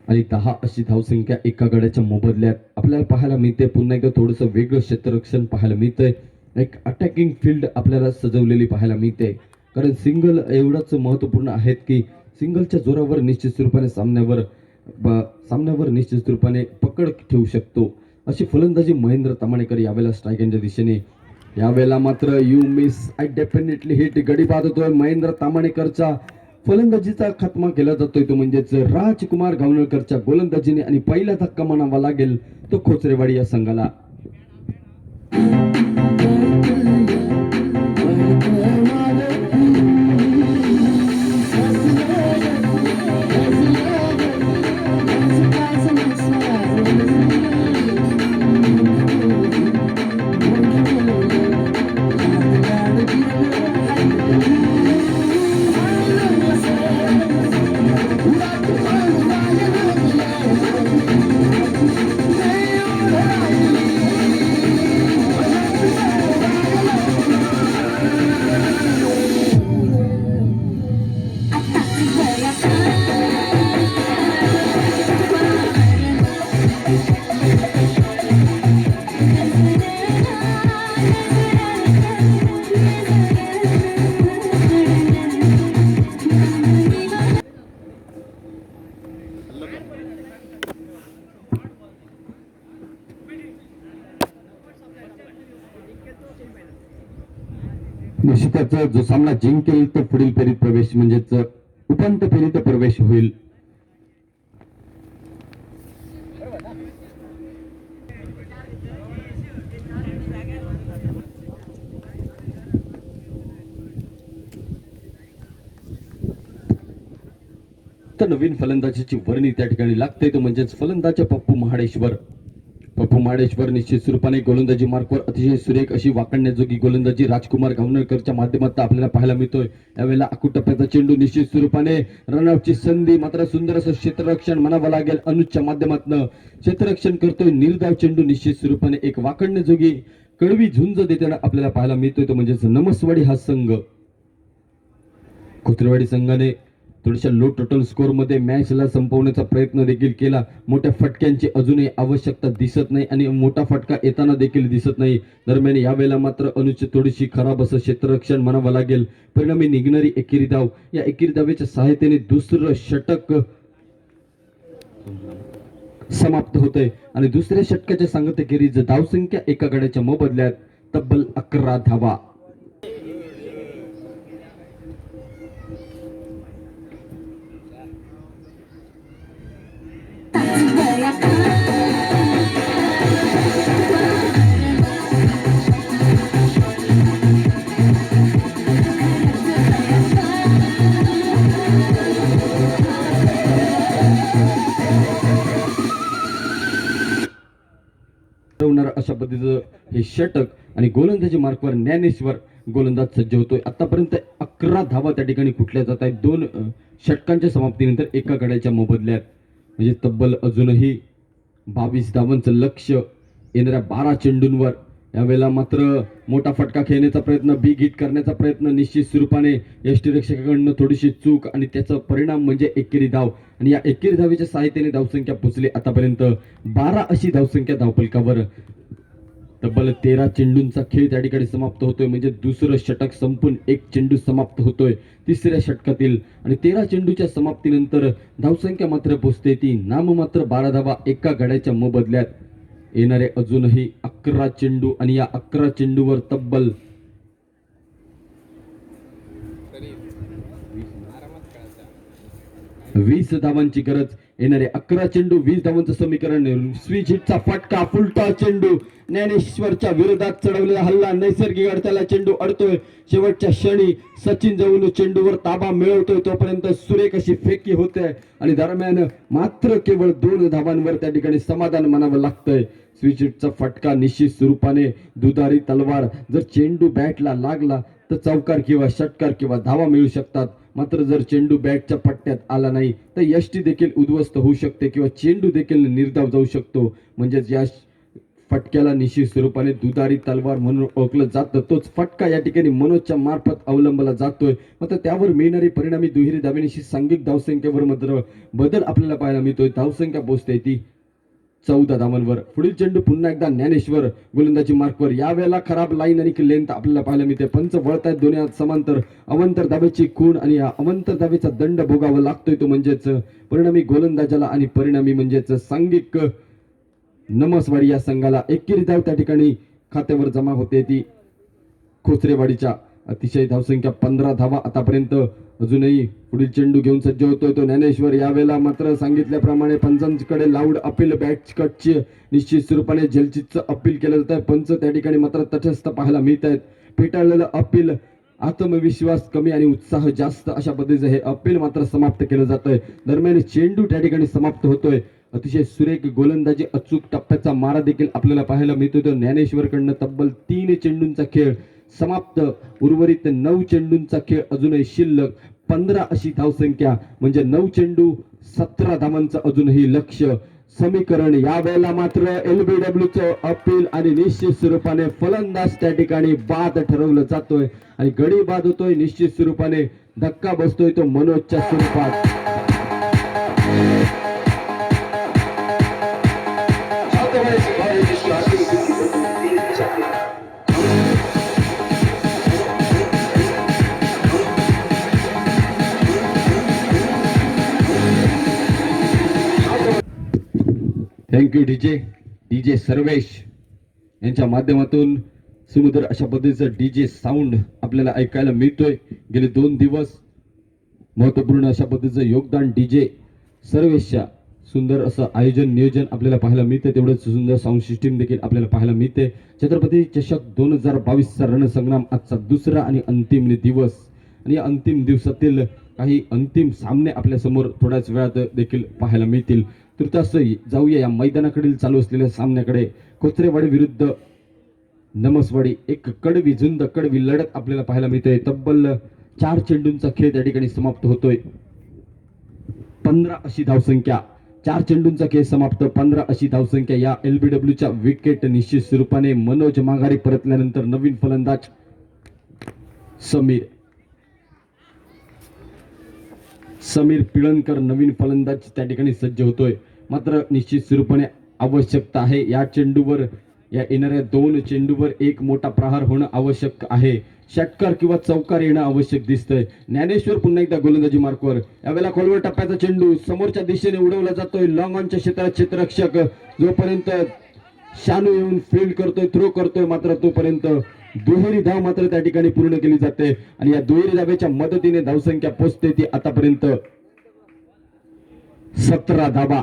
आणि 10 अशी धावसंख्या एका गड्याच्या मोबदल्यात आपल्याला पाहायला मिळते. पुन्हा एकदा थोडंसं वेगळं क्षेत्ररक्षण पाहायला मिळतंय. एक अटॅकिंग फील्ड आपल्याला सजवलेली पाहायला मिळते, कारण सिंगल एवढंच महत्वपूर्ण आहेत की सिंगलच्या जोरावर निश्चित स्वरूपाने सामन्यावर निश्चित स्वरूपाने पकड ठेवू शकतो. अशी फलंदाजी महेंद्र तामाणेकर यावेळेला स्ट्रायकांच्या दिशेने. यावेळेला मात्र you miss I definitely hit गडी बाद होतोय. महेंद्र तामाणेकरचा फलंदाजीचा खात्मा केला जातोय, तो म्हणजेच राजकुमार गावणेकरच्या गोलंदाजीने. आणि पहिला धक्का म्हणावा लागेल तो खोचरेवाडी या संघाला. निश्चितच जो सामना जिंकेल तो पुढील फेरीत प्रवेश, म्हणजेच उपांत्य फेरीत प्रवेश होईल. तर नवीन फलंदाजीची वर्णी त्या ठिकाणी लागते, तो म्हणजेच फलंदाज पप्पू महाडेश्वर. पप्पू महाडेश्वर निश्चित स्वरूपाने गोलंदाजी मार्कवर अतिशय सुरेख अशी वाकडण्याजोगी गोलंदाजी राजकुमार गावणेकरच्या माध्यमातून आपल्याला पाहायला मिळतोय. यावेळेला अकुटप्प्याचा चेंडू निश्चित स्वरूपाने रनआउटची संधी, मात्र सुंदर असं क्षेत्ररक्षण म्हणावं लागेल अनुजच्या माध्यमातून. क्षेत्ररक्षण करतोय निर्धाव चेंडू निश्चित स्वरूपाने एक वाकडण्याजोगी कडवी झुंज देताना आपल्याला पाहायला मिळतोय, तो म्हणजेच नमसवाडी हा संघ. खोचरेवाडी संघाने थोड्याशा लो टोटल स्कोर मध्ये मॅचला संपवण्याचा प्रयत्न देखील केला. मोठ्या फटक्यांची अजूनही आवश्यकता दिसत नाही आणि मोठा फटका येताना देखील दिसत नाही. दरम्यान यावेळेला मात्र अनुजची थोडीशी खराब असं क्षेत्ररक्षण म्हणावं लागेल. परिणामी निघणारी एकेरी धाव, या एकेरी धावेच्या सहायतेने दुसरं षटक समाप्त होतंय आणि दुसऱ्या षटकाच्या सांगतेखेरीज धावसंख्या एका गड्याच्या मोबदल्यात तब्बल 11 धावा. अशा पद्धतीचं हे षटक आणि गोलंदाजी मार्कवर ज्ञानेश्वर गोलंदाज सज्ज होतोय. आतापर्यंत 11 धावा त्या ठिकाणी कुठल्या जात आहेत 2 षटकांच्या समाप्तीनंतर एका गड्याच्या मोबदल्यात. म्हणजे तब्बल अजूनही 22 धावांचं लक्ष येणाऱ्या 12 चेंडूंवर यावेळेला मात्र मोठा फटका खेळण्याचा प्रयत्न, बिग हिट करण्याचा प्रयत्न निश्चित स्वरूपाने यष्टीरक्षकाकडनं थोडीशी चूक आणि त्याचा परिणाम म्हणजे एकेरी धाव. आणि या एकेरी धावेच्या सहाय्याने धावसंख्या पोहोचली आतापर्यंत 12 अशी धावसंख्या धावफलकावर. तब्बल 13 चेंडूंचा खेळ त्या ठिकाणी समाप्त होतोय, म्हणजे दुसरं षटक संपून एक चेंडू समाप्त होतोय तिसऱ्या षटकातील. आणि 13 चेंडूच्या समाप्तीनंतर धावसंख्या मात्र पोहोचते ती नाममात्र 12 धावा एका गड्याच्या मोबदल्यात. येणारे अजूनही 11 चेंडू आणि या 11 चेंडूवर तब्बल 20 धावांची गरज. येणारे 11 चेंडू 20 धावांचं समीकरण. स्विच हिटचा फटका, फुलटा चेंडू, ज्ञानेश्वरच्या विरोधात चढवलेला हल्ला, नैसर्गिक अडथळा, चेंडू अडतोय. शेवटच्या क्षणी सचिन जाऊन चेंडूवर ताबा मिळवतोय, तोपर्यंत सुरेख अशी फेकी होते आणि दरम्यान मात्र केवळ 2 धावांवर त्या ठिकाणी समाधान मानावं लागतंय. स्विच हिटचा फटका निश्चित स्वरूपाने दुधारी तलवार. जर चेंडू बॅटला लागला तर चौकार किंवा षटकार किंवा धावा मिळू शकतात, मात्र जर चेंडू बॅटच्या पट्ट्यात आला नाही तर यष्टी देखील उद्ध्वस्त होऊ शकते किंवा चेंडू देखील निर्धाव जाऊ शकतो. म्हणजेच या फटक्याला निश्चित स्वरूपाने दुधारी तलवार म्हणून ओळखलं जातं. तोच फटका या ठिकाणी मनोजच्या मार्फत अवलंबला जातोय, मात्र त्यावर मिळणारी परिणामी दुहेरी धावेनिशी सांघिक धावसंख्येवर मात्र बदल आपल्याला पाहायला मिळतोय. धावसंख्या पोहोचते ती 14 धावांवर. पुढील चेंडू पुन्हा एकदा ज्ञानेश्वर गोलंदाजी मार्कवर. यावेळेला खराब लाईन आणि लेंथ आपल्याला पाहायला मिळते. पंच वळतायत दोन्ही हात समांतर. अवंतर धावेची खूण आणि या अवंतर धावेचा दंड भोगावा लागतोय, तो म्हणजेच परिणामी गोलंदाजाला आणि परिणामी म्हणजेच सांघिक नमसवाडी या संघाला एकेरी धाव त्या ठिकाणी खात्यावर जमा होते ती खोचरेवाडीच्या. अतिशय धावसंख्या 15 धावा आतापर्यंत. अजूनही पुढील चेंडू घेऊन सज्ज होतोय तो ज्ञानेश्वर. यावेळेला मात्र सांगितल्याप्रमाणे पंचांकडे लाऊड अपील, बॅट कटची निश्चित स्वरूपाने जलचितचं अपील केलं जात आहे. पंच त्या ठिकाणी मात्र तटस्थ पाहायला मिळत आहेत. फेटाळलेलं अपील, आत्मविश्वास कमी आणि उत्साह जास्त अशा पद्धतीचं हे अपील मात्र समाप्त केलं जात आहे. दरम्यान चेंडू त्या ठिकाणी समाप्त होतोय. अतिशय सुरेख गोलंदाजी, अचूक टप्प्याचा मारा देखील आपल्याला पाहायला मिळतोय तो ज्ञानेश्वरकडनं. तब्बल 3 चेंडूंचा खेळ समाप्त. उर्वरित 9 चेंडूंचा खेळ अजूनही शिल्लक. 15 अशी धावसंख्या, म्हणजे 9 चेंडू 17 धावांचं अजूनही लक्ष समीकरण. यावेळेला मात्र LBWचं अपील आणि निश्चित स्वरूपाने फलंदाज त्या ठिकाणी बाद ठरवलं जातोय आणि गडी बाद होतोय. निश्चित स्वरूपाने धक्का बसतोय तो मनोजच्या स्वरूपात. थँक्यू डीजे सर्वेश यांच्या माध्यमातून सुमधुर अशा पद्धतीचं डीजे साऊंड आपल्याला ऐकायला मिळतोय. गेले 2 दिवस महत्वपूर्ण अशा पद्धतीचं योगदान डीजे सर्वेशच्या. सुंदर असं आयोजन नियोजन आपल्याला पाहायला मिळते, तेवढंच सुंदर साऊंड सिस्टीम देखील आपल्याला पाहायला मिळते. छत्रपती चषक 2022चा रणसंग्राम आजचा दुसरा आणि अंतिम दिवस. आणि या अंतिम दिवसातील काही अंतिम सामने आपल्या समोर थोड्याच वेळात देखील पाहायला मिळतील. तुर्तास जाऊया या मैदानाकडील चालू असलेल्या सामन्याकडे. खोचरेवाडी विरुद्ध नमसवाडी. एक कडवी लढत आपल्याला पाहायला मिळते. तब्बल 4 चेंडूंचा खेळ त्या ठिकाणी समाप्त होतोय. 15 अशी धावसंख्या. 4 चेंडूंचा खेळ समाप्त, 15 अशी धावसंख्या. या LBWच्या विकेट निश्चित स्वरूपाने मनोज माघारी परतल्यानंतर नवीन फलंदाज समीर पिळणकर नवीन फलंदाज त्या ठिकाणी सज्ज होतोय. मात्र निश्चित स्वरूपाने आवश्यकता आहे या चेंडूवर, या येणाऱ्या 2 चेंडूवर एक मोठा प्रहार होणं आवश्यक आहे. षटकार किंवा चौकार येणं आवश्यक दिसतंय. ज्ञानेश्वर पुन्हा एकदा गोलंदाजी मार्कवर. यावेळेला खोलवर टप्प्याचा चेंडू समोरच्या दिशेने उडवला जातोय. लॉंग ऑनच्या क्षेत्रात क्षेत्ररक्षक जोपर्यंत शानू येऊन फील्ड करतोय, थ्रो करतोय, मात्र तोपर्यंत दुहेरी धाव मात्र त्या ठिकाणी पूर्ण केली जाते आणि या दुहेरी धावेच्या मदतीने धावसंख्या पोहोचते ती आतापर्यंत 17 धावा.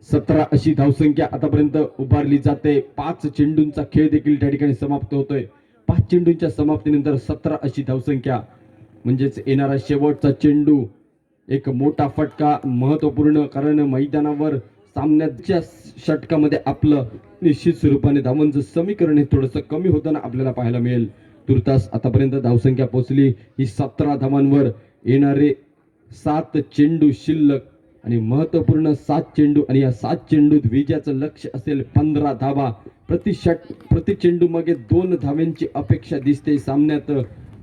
17 अशी धावसंख्या आतापर्यंत उभारली जाते. 5 चेंडूंचा खेळ देखील त्या ठिकाणी समाप्त होतोय. 5 चेंडूंच्या समाप्तीनंतर 17 अशी धावसंख्या, म्हणजेच येणारा शेवटचा चेंडू एक मोठा फटका महत्वपूर्ण. कारण मैदानावर सामन्याच्या षटकामध्ये आपलं निश्चित स्वरूपाने धावांचं समीकरण हे थोडंसं कमी होताना आपल्याला पाहायला मिळेल. तुर्तास आतापर्यंत धावसंख्या पोहोचली ही 17 धावांवर. येणारे 7 चेंडू शिल्लक आणि महत्वपूर्ण 7 चेंडू आणि या 7 चेंडूत विजयाचं लक्ष असेल 15 धावा. प्रति चेंडू मागे 2 धावांची अपेक्षा दिसते. सामन्यात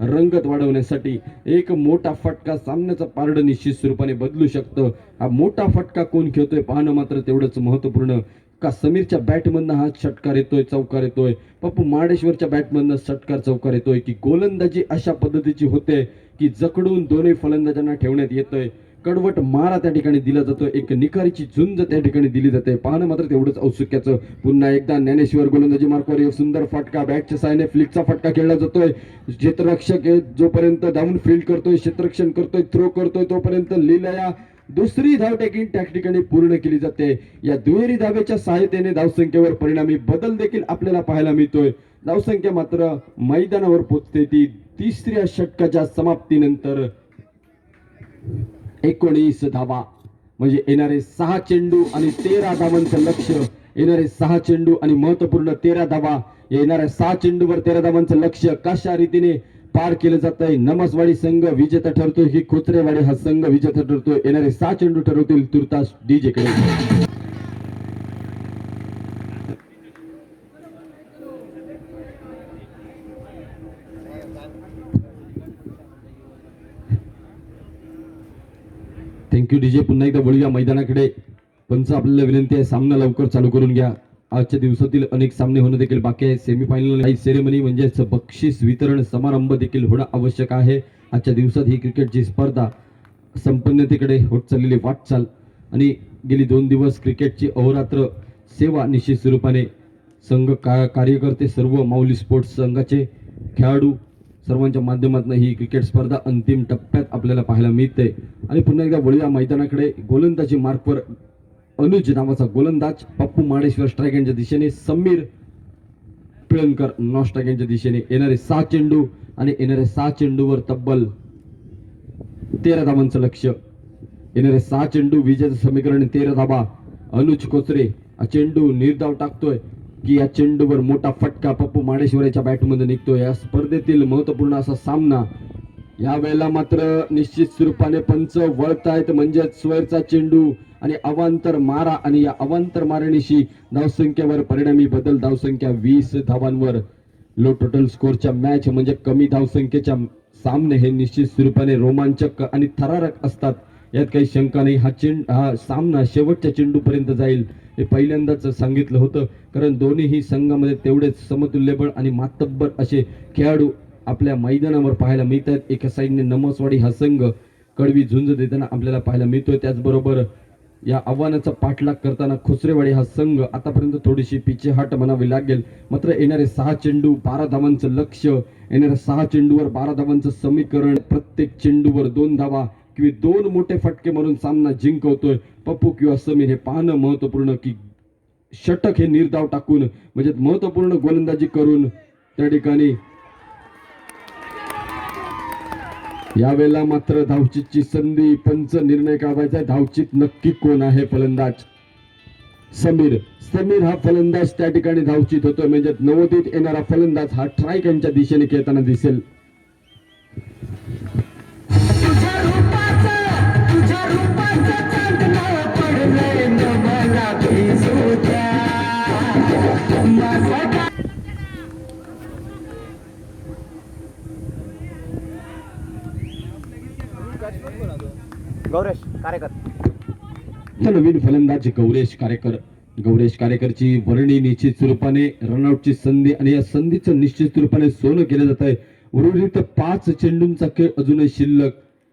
रंगत वाढवण्यासाठी एक मोठा फटका सामन्याचं पारडं निश्चित स्वरूपाने बदलू शकतं. हा मोठा फटका कोण खेळतोय पाहणं मात्र तेवढंच महत्वपूर्ण. का समीरच्या बॅटमधनं हा षटकार येतोय, चौकार येतोय, पप्पू माडेश्वरच्या बॅटमधनं षटकार चौकार येतोय, की गोलंदाजी अशा पद्धतीची होते की जकडून दोन्ही फलंदाजांना ठेवण्यात येतोय. कडवट मारा त्या ठिकाणी दिला जातो, एक निखारीची झुंज त्या ठिकाणी दिली जाते. पाहणं मात्र तेवढंच औत्सुक्याचं. पुन्हा एकदा ज्ञानेश्वर गोलंदाजी मार्कवर एक सुंदर फटका बॅटच्या साहाय्याने फ्लिकचा फटका खेळला जातोय. क्षेत्ररक्षक जोपर्यंत धावून फील्ड करतोय, क्षेत्ररक्षण करतोय, थ्रो करतोय, तोपर्यंत लीलया दुसरी धाव टेकिंग त्या ठिकाणी पूर्ण केली जाते. या दुहेरी धावेच्या सहायतेने धावसंख्येवर परिणामी बदल देखील आपल्याला पाहायला मिळतोय. धावसंख्या मात्र मैदानावर पोहोचते ती तिसऱ्या षटकाच्या समाप्तीनंतर 19 धावा. म्हणजे येणारे 6 चेंडू आणि 13 धावांचं लक्ष. येणारे 6 चेंडू आणि महत्वपूर्ण 13 धावा. येणाऱ्या 6 चेंडूवर 13 धावांचं लक्ष कशा रीतीने पार केलं जात आहे. नमसवाडी संघ विजेता ठरतोय की खोचरेवाडी हा संघ विजेता ठरतोय. येणारे 6 चेंडू ठरवतील तुर्तास डीजे कडे. Thank you DJ. पुन्हा एकदा वळूया मैदानाकडे. पंच आपल्याला विनंती आहे, सामना लवकर चालू करून घ्या. आजच्या दिवसातील अनेक सामने होणं देखील बाकी आहे. सेमीफायनल काही सेरेमनी म्हणजेच बक्षीस वितरण समारंभ देखील होणं आवश्यक आहे. आजच्या दिवसात ही क्रिकेटची स्पर्धा संपन्नतेकडे होत चाललेली वाटचाल आणि गेली 2 दिवस क्रिकेटची अहोरात्र सेवा निश्चित स्वरूपाने संघ कार्यकर्ते, सर्व माऊली स्पोर्ट्स संघाचे खेळाडू सर्वांच्या माध्यमातून ही क्रिकेट स्पर्धा अंतिम टप्प्यात आपल्याला पाहायला मिळते. आणि पुन्हा एकदा वळूया मैदानाकडे. गोलंदाजी मार्कवर अनुज नावाचा गोलंदाज, पप्पू माडेश्वर स्ट्राईक यांच्या दिशेने, समीर पिळणकर नॉन स्ट्राईक यांच्या दिशेने. येणारे 6 चेंडू आणि येणाऱ्या 6 चेंडूवर तब्बल 13 धावांचं लक्ष. येणारे 6 चेंडू विजेचं समीकरण 13 धावा. अनुज कोचरे हा चेंडू निर्धाव टाकतोय की या चेंडूवर मोठा फटका पप्पू माडेश्वराच्या बॅटमध्ये निघतोय. या स्पर्धेतील महत्वपूर्ण असा सामना. यावेळेला मात्र निश्चित स्वरूपाने पंच वळतायत, म्हणजे स्वैरचा चेंडू आणि अवांतर मारा आणि या अवांतर मारण्याशी धावसंख्येवर परिणामी बदल. धावसंख्या 20 धावांवर. लो टोटल स्कोरच्या मॅच म्हणजे कमी धावसंख्येच्या सामने हे निश्चित स्वरूपाने रोमांचक आणि थरारक असतात, यात काही शंका नाही. हा सामना शेवटच्या चेंडूपर्यंत जाईल हे पहिल्यांदाच सांगितलं होतं, कारण दोन्ही संघामध्ये तेवढेच समतुल्यबळ आणि मातब्बर असे खेळाडू आपल्या मैदानावर पाहायला मिळत आहेत. एका साईडने नमसवाडी हा संघ कडवी झुंज देताना आपल्याला पाहायला मिळतोय, त्याचबरोबर या आव्हानाचा पाठलाग करताना खोचरेवाडी हा संघ आतापर्यंत थोडीशी पिछेहाट म्हणावी लागेल. मात्र येणारे 6 चेंडू 12 धावांचं लक्ष. येणाऱ्या 6 चेंडूवर 12 धावांचं समीकरण. प्रत्येक चेंडूवर 2 धावा किंवा 2 मोठे फटके मारून सामना जिंकवतोय पप्पू किंवा समीर हे पाहणं महत्वपूर्ण, की षटक हे निर्धाव टाकून म्हणजे महत्वपूर्ण गोलंदाजी करून त्या ठिकाणी. यावेळेला मात्र धावचीतची संधी. पंच निर्णय काढायचा. धावचीत नक्की कोण आहे फलंदाज? समीर हा फलंदाज त्या ठिकाणी धावचीत होतोय, म्हणजे नवोदित येणारा फलंदाज हा ट्राईक यांच्या दिशेने खेळताना दिसेल. गौरेश कारेकर. नवीन फलंदाज गौरेश कारेकरची वर्णी निश्चित स्वरूपाने रनआउटची संधी आणि या संधीचं निश्चित स्वरूपाने सोनं केलं जात आहे. उर्वरित 5 चेंडूंचा खेळ अजूनही शिल्लक.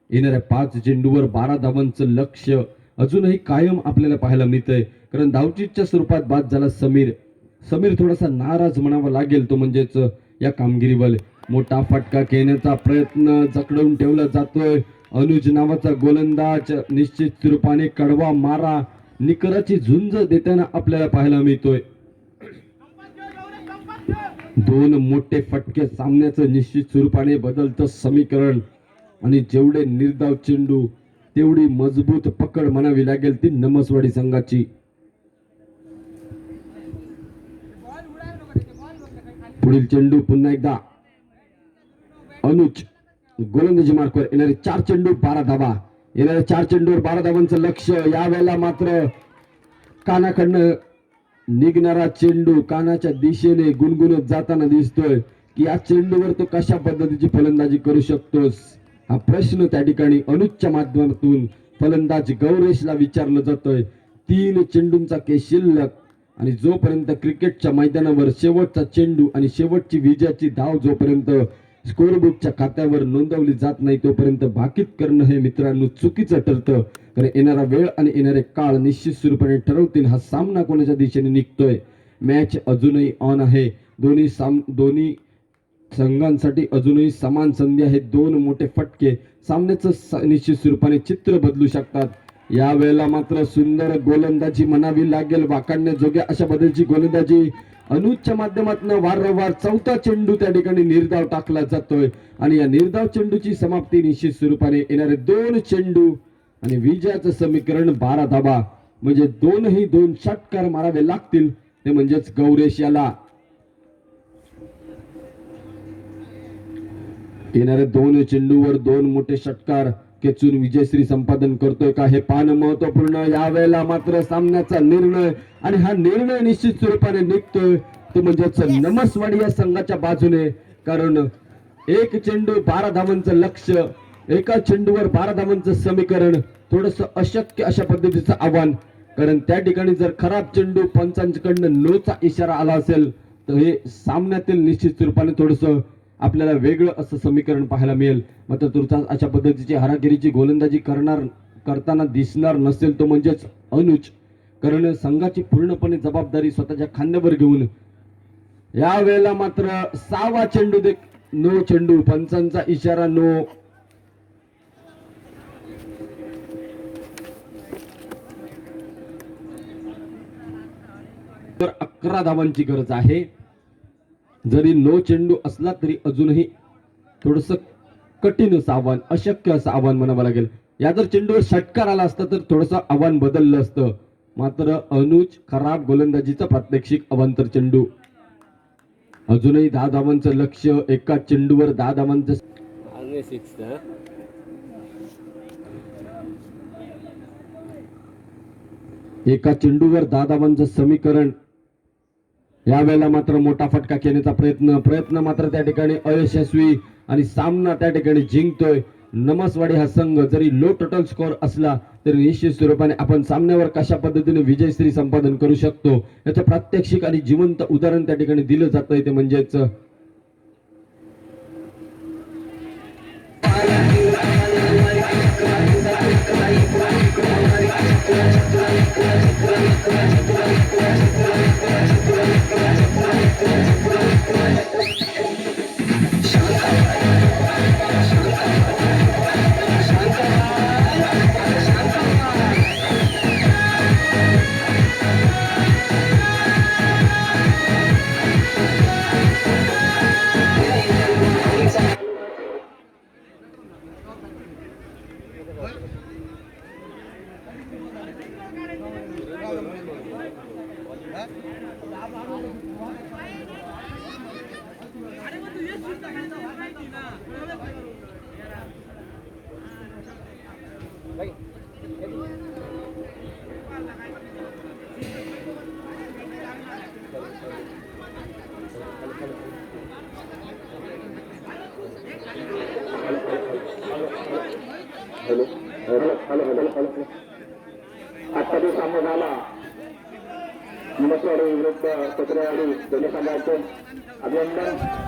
येणाऱ्या 5 चेंडूवर 12 धावांचं लक्ष अजूनही कायम आपल्याला पाहायला मिळतंय, कारण धावचीतच्या स्वरूपात बाद झाला समीर थोडासा नाराज म्हणावा लागेल तो, म्हणजेच या कामगिरीवर. मोठा फटका खेळण्याचा प्रयत्न जकडवून ठेवला जातोय. अनुज नावाचा गोलंदाज निश्चित स्वरूपाने कडवा मारा निकराची झुंज देताना आपल्याला पाहायला मिळतोय. 2 मोठे फटके सामन्याचं निश्चित स्वरूपाने बदलतं समीकरण आणि जेवढे निर्धाव चेंडू तेवढी मजबूत पकड म्हणावी लागेल ती नमसवाडी संघाची. पुढील चेंडू पुन्हा एकदा अनुज गोलंदाजी मार्कवर. येणारे 4 चेंडू 12 धावा. येणाऱ्या 4 चेंडूवर 12 धावांचं लक्ष. यावेळेला मात्र कानाकडनं निघणारा चेंडू कानाच्या दिशेने गुणगुणत जाताना दिसतोय की या चेंडूवर तो कशा पद्धतीची फलंदाजी करू शकतोस, हा प्रश्न त्या ठिकाणी अनुजच्या माध्यमातून फलंदाज गौरेशला विचारलं जातोय. 3 चेंडूंचा केस शिल्लक आणि जोपर्यंत क्रिकेटच्या मैदानावर शेवटचा चेंडू आणि शेवटची विजयाची धाव जोपर्यंत स्कोरबुकच्या खात्यावर नोंदवली जात नाही तोपर्यंत भाकीत करणं हे मित्रांनो चुकीचं ठरतं. कारण येणारा वेळ आणि येणारे काळ निश्चित स्वरूपाने ठरवतील हा सामना कोणाच्या दिशेने निघतोय. मॅच अजूनही ऑन आहे. दोन्ही संघांसाठी अजूनही समान संधी आहे. 2 मोठे फटके सामन्याचं निश्चित स्वरूपाने चित्र बदलू शकतात. या वेळेला मात्र सुंदर गोलंदाजी म्हणावी लागेल. वाखाणण्याजोग्या अशा पद्धतीची गोलंदाजी अनुजच्या माध्यमातून वारंवार 4था चेंडू त्या ठिकाणी निर्धाव टाकला जातोय आणि या निर्धाव चेंडूची समाप्ती निश्चित स्वरूपाने येणारे 2 चेंडू आणि विजयाचं समीकरण 12 धाबा म्हणजे 2 षटकार मारावे लागतील. ते म्हणजेच गौरेश याला येणाऱ्या 2 चेंडूवर 2 मोठे षटकार खेचून विजयश्री संपादन करतोय का हे पाहणं महत्वपूर्ण. यावेळेला मात्र सामन्याचा निर्णय आणि हा निर्णय निश्चित स्वरूपाने निघतोय तो म्हणजेच नमसवाडी या संघाच्या बाजूने. कारण 1 चेंडू 12 धावांचं लक्ष्य, एका चेंडूवर 12 धावांचं समीकरण थोडस अशक्य अशा पद्धतीचं आव्हान. कारण त्या ठिकाणी जर खराब चेंडू पंचांकडनं नोचा इशारा आला असेल तर हे सामन्यातील निश्चित स्वरूपाने थोडस आपल्याला वेगळं असं समीकरण पाहायला मिळेल. मात्र तुर्तास अशा पद्धतीची हारागिरीची गोलंदाजी करताना दिसणार नसेल तो म्हणजेच अनुज. कारण संघाची पूर्णपणे जबाबदारी स्वतःच्या खांद्यावर घेऊन या वेळेला मात्र 6वा चेंडू नो चेंडू, पंचांचा इशारा नो. तर 11 धावांची गरज आहे. जरी नो चेंडू असला तरी अजूनही थोडस कठीण असं आव्हान, अशक्य असं आव्हान म्हणावं लागेल. या जर चेंडूवर षटकार आला असता तर थोडस आव्हान बदललं असतं. मात्र अनुज खराब गोलंदाजीचा प्रात्यक्षिक अवांतर चेंडू. अजूनही 10 धावांचं लक्ष्य, एका चेंडूवर 10 धावांचं एका चेंडूवर 10 धावांचं समीकरण. यावेळेला मात्र मोठा फटका खेळण्याचा प्रयत्न मात्र त्या ठिकाणी अयशस्वी आणि सामना त्या ठिकाणी जिंकतोय नमसवाडी हा संघ. जरी लो टोटल स्कोर असला तरी निश्चित स्वरूपाने आपण सामन्यावर कशा पद्धतीने विजयश्री संपादन करू शकतो याचं प्रात्यक्षिक आणि जिवंत उदाहरण त्या ठिकाणी दिलं जातंय. ते म्हणजेच आजचा जो सामना झाला नमस्वाडी विरुद्ध पत्रेवाडी दोन्ही संघाचे अभिनंदन.